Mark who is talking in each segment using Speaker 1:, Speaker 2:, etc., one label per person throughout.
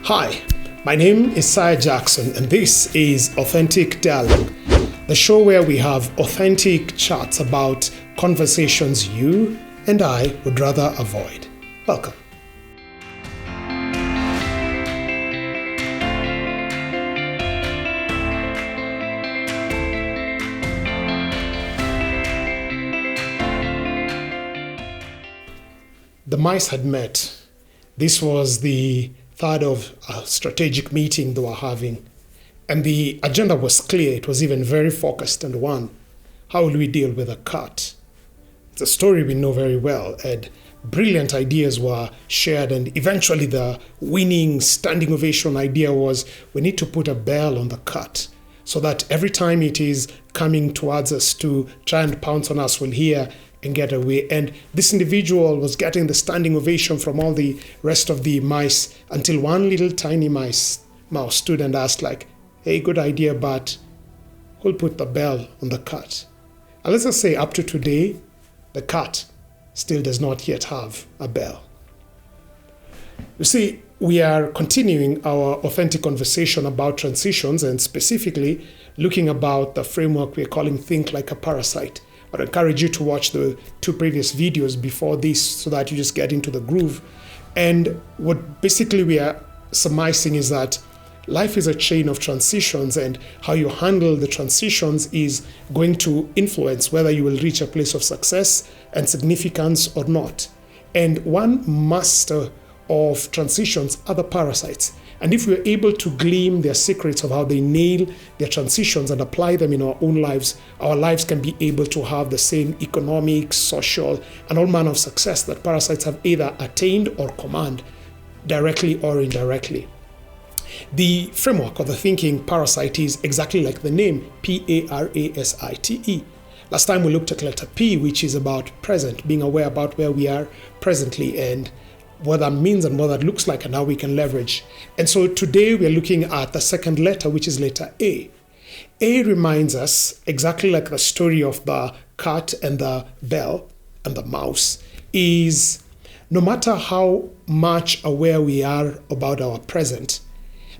Speaker 1: Hi, my name is Sia Jackson and this is Authentic Dialogue, the show where we have authentic chats about conversations you and I would rather avoid. Welcome. The mice had met. This was the third of a strategic meeting they were having. And the agenda was clear. It was even very focused on one. How will we deal with a cat? It's a story we know very well. And brilliant ideas were shared. And eventually the winning standing ovation idea was we need to put a bell on the cat so that every time it is coming towards us to try and pounce on us, we'll hear and get away. And this individual was getting the standing ovation from all the rest of the mice until one little tiny mouse stood and asked like, hey, good idea, but who'll put the bell on the cat? And let's just say up to today, the cat still does not yet have a bell. You see, we are continuing our authentic conversation about transitions and specifically looking about the framework we're calling Think Like A Parasite. I'd encourage you to watch the two previous videos before this so that you just get into the groove. And what basically we are surmising is that life is a chain of transitions, and how you handle the transitions is going to influence whether you will reach a place of success and significance or not. And one master of transitions are the parasites. And if we're able to glean their secrets of how they nail their transitions and apply them in our own lives, our lives can be able to have the same economic, social, and all manner of success that parasites have either attained or command, directly or indirectly. The framework of the thinking parasite is exactly like the name, P-A-R-A-S-I-T-E. Last time we looked at letter P, which is about present, being aware about where we are presently and what that means and what that looks like and how we can leverage. And so today we're looking at the second letter, which is letter A. A reminds us, exactly like the story of the cat and the bell and the mouse, is no matter how much aware we are about our present,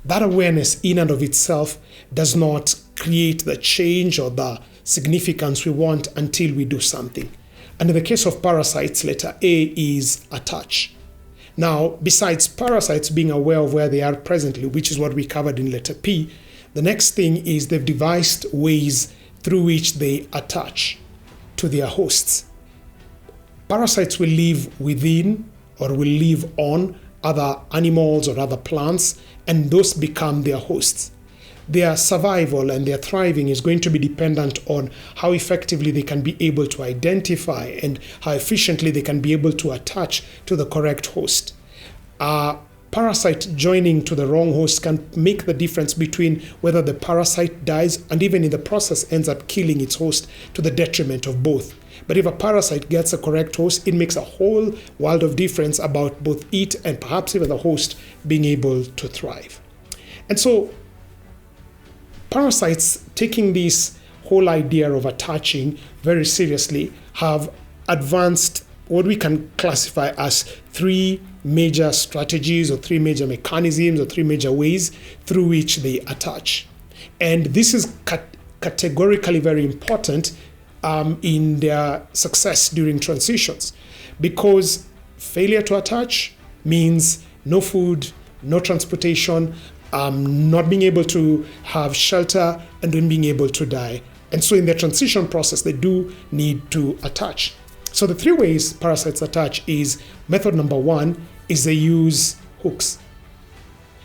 Speaker 1: that awareness in and of itself does not create the change or the significance we want until we do something. And in the case of parasites, letter A is attach. Now, besides parasites being aware of where they are presently, which is what we covered in letter P, the next thing is they've devised ways through which they attach to their hosts. Parasites will live within or will live on other animals or other plants, and those become their hosts. Their survival and their thriving is going to be dependent on how effectively they can be able to identify and how efficiently they can be able to attach to the correct host. A parasite joining to the wrong host can make the difference between whether the parasite dies and even in the process ends up killing its host to the detriment of both. But if a parasite gets a correct host, it makes a whole world of difference about both it and perhaps even the host being able to thrive. And so parasites, taking this whole idea of attaching very seriously, have advanced what we can classify as three major strategies or three major mechanisms or three major ways through which they attach. And this is categorically very important in their success during transitions, because failure to attach means no food, no transportation, not being able to have shelter, and then being able to die. And so in their transition process, they do need to attach. So the three ways parasites attach is, method number one is they use hooks.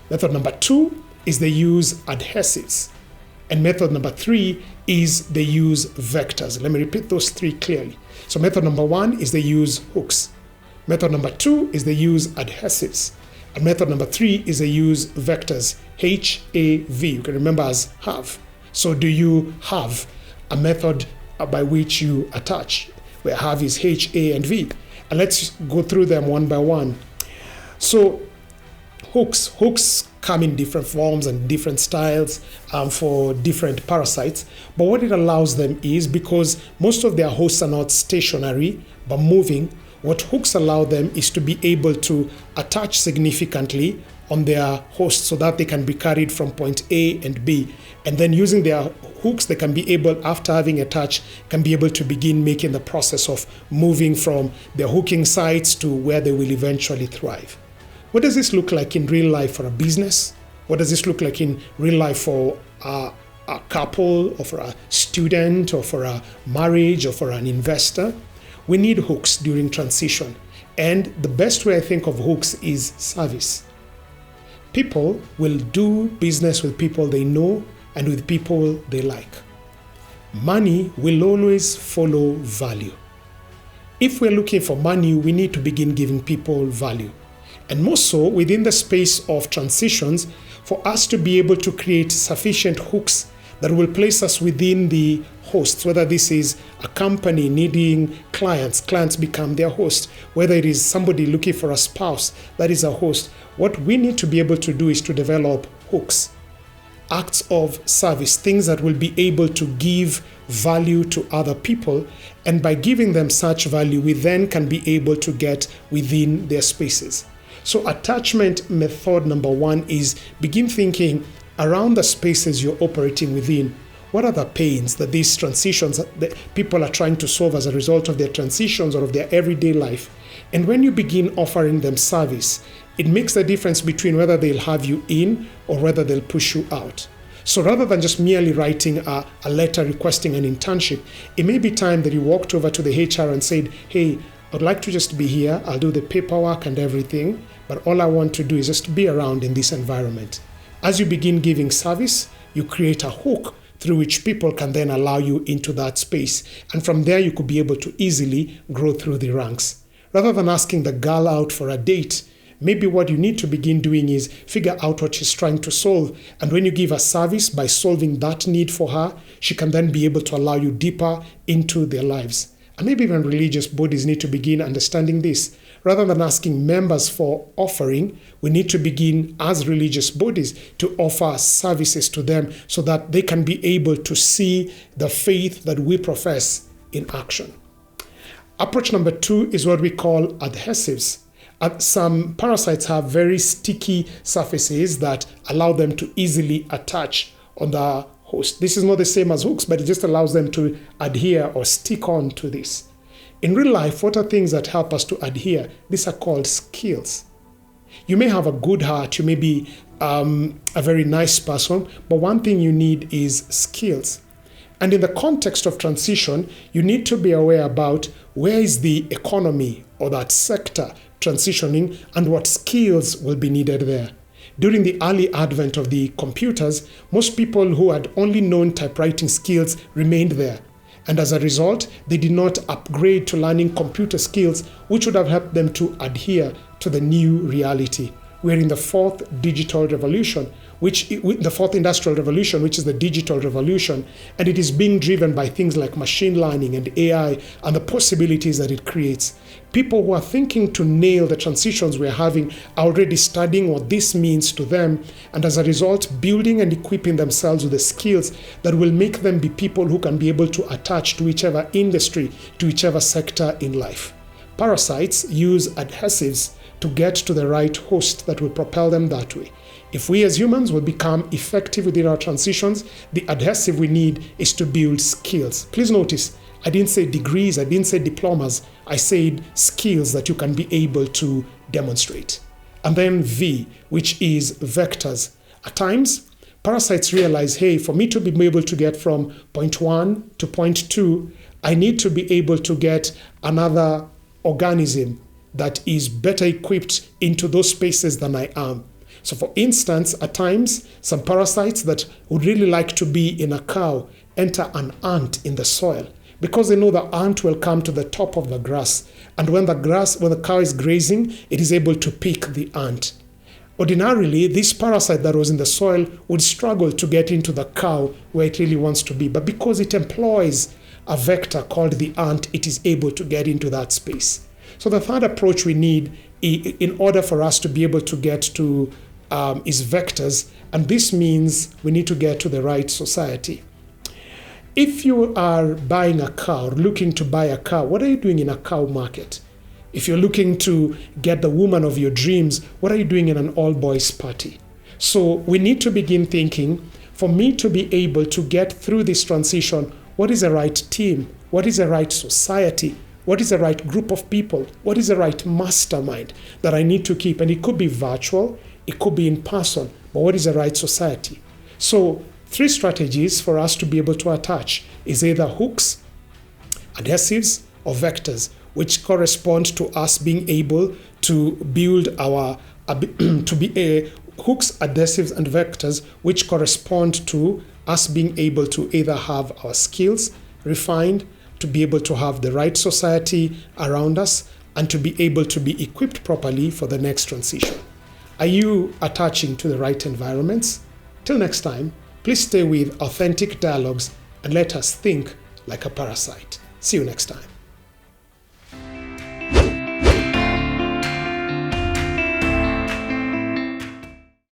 Speaker 1: Method number two is they use adhesives. And method number three is they use vectors. Let me repeat those three clearly. So method number one is they use hooks. Method number two is they use adhesives. And method number three is they use vectors, H-A-V. You can remember as have. So do you have a method by which you attach, where have is H, A, and V? And let's go through them one by one. So hooks come in different forms and different styles for different parasites. But what it allows them is, because most of their hosts are not stationary but moving, what hooks allow them is to be able to attach significantly on their host so that they can be carried from point A and B. And then using their hooks, they can be able, after having attached, can be able to begin making the process of moving from their hooking sites to where they will eventually thrive. What does this look like in real life for a business? What does this look like in real life for a couple, or for a student, or for a marriage, or for an investor? We need hooks during transition. And the best way I think of hooks is service. People will do business with people they know and with people they like. Money will always follow value. If we're looking for money, we need to begin giving people value. And more so within the space of transitions, for us to be able to create sufficient hooks that will place us within the hosts, whether this is a company needing clients become their host, whether it is somebody looking for a spouse, that is a host. What we need to be able to do is to develop hooks, acts of service, things that will be able to give value to other people. And by giving them such value, we then can be able to get within their spaces. So attachment method number one is begin thinking around the spaces you're operating within. What are the pains that these transitions that people are trying to solve as a result of their transitions or of their everyday life? And when you begin offering them service, it makes the difference between whether they'll have you in or whether they'll push you out. So rather than just merely writing a letter requesting an internship, it may be time that you walked over to the HR and said, hey, I'd like to just be here. I'll do the paperwork and everything, but all I want to do is just be around in this environment. As you begin giving service, you create a hook through which people can then allow you into that space. And from there, you could be able to easily grow through the ranks. Rather than asking the girl out for a date, maybe what you need to begin doing is figure out what she's trying to solve. And when you give her service by solving that need for her, she can then be able to allow you deeper into their lives. And maybe even religious bodies need to begin understanding this. Rather than asking members for offering, we need to begin as religious bodies to offer services to them so that they can be able to see the faith that we profess in action. Approach number two is what we call adhesives. Some parasites have very sticky surfaces that allow them to easily attach on the host. This is not the same as hooks, but it just allows them to adhere or stick on to this. In real life, what are things that help us to adhere? These are called skills. You may have a good heart, you may be a very nice person, but one thing you need is skills. And in the context of transition, you need to be aware about where is the economy or that sector transitioning and what skills will be needed there. During the early advent of the computers, most people who had only known typewriting skills remained there. And as a result, they did not upgrade to learning computer skills, which would have helped them to adhere to the new reality. We're in the fourth digital revolution, the fourth industrial revolution, which is the digital revolution, and it is being driven by things like machine learning and AI and the possibilities that it creates. People who are thinking to nail the transitions we're having are already studying what this means to them, and as a result, building and equipping themselves with the skills that will make them be people who can be able to attach to whichever industry, to whichever sector in life. Parasites use adhesives to get to the right host that will propel them that way. If we as humans will become effective within our transitions, the adhesive we need is to build skills. Please notice, I didn't say degrees, I didn't say diplomas, I said skills that you can be able to demonstrate. And then V, which is vectors. At times, parasites realize, hey, for me to be able to get from point 1 to point 2, I need to be able to get another organism that is better equipped into those spaces than I am. So for instance, at times, some parasites that would really like to be in a cow enter an ant in the soil because they know the ant will come to the top of the grass. And when the cow is grazing, it is able to pick the ant. Ordinarily, this parasite that was in the soil would struggle to get into the cow where it really wants to be. But because it employs a vector called the ant, it is able to get into that space. So the third approach we need in order for us to be able to get to is vectors, and this means we need to get to the right society. If you are buying a cow, or looking to buy a cow, what are you doing in a cow market? If you're looking to get the woman of your dreams, what are you doing in an all-boys party? So we need to begin thinking, for me to be able to get through this transition, what is the right team? What is the right society? What is the right group of people? What is the right mastermind that I need to keep? And it could be virtual, it could be in person, but what is the right society? So 3 strategies for us to be able to attach is either hooks, adhesives, or vectors, which correspond to us being able to build our, to be hooks, adhesives, and vectors, which correspond to us being able to either have our skills refined, to be able to have the right society around us, and to be able to be equipped properly for the next transition. Are you attaching to the right environments? Till next time, please stay with Authentic Dialogues and let us think like a parasite. See you next time.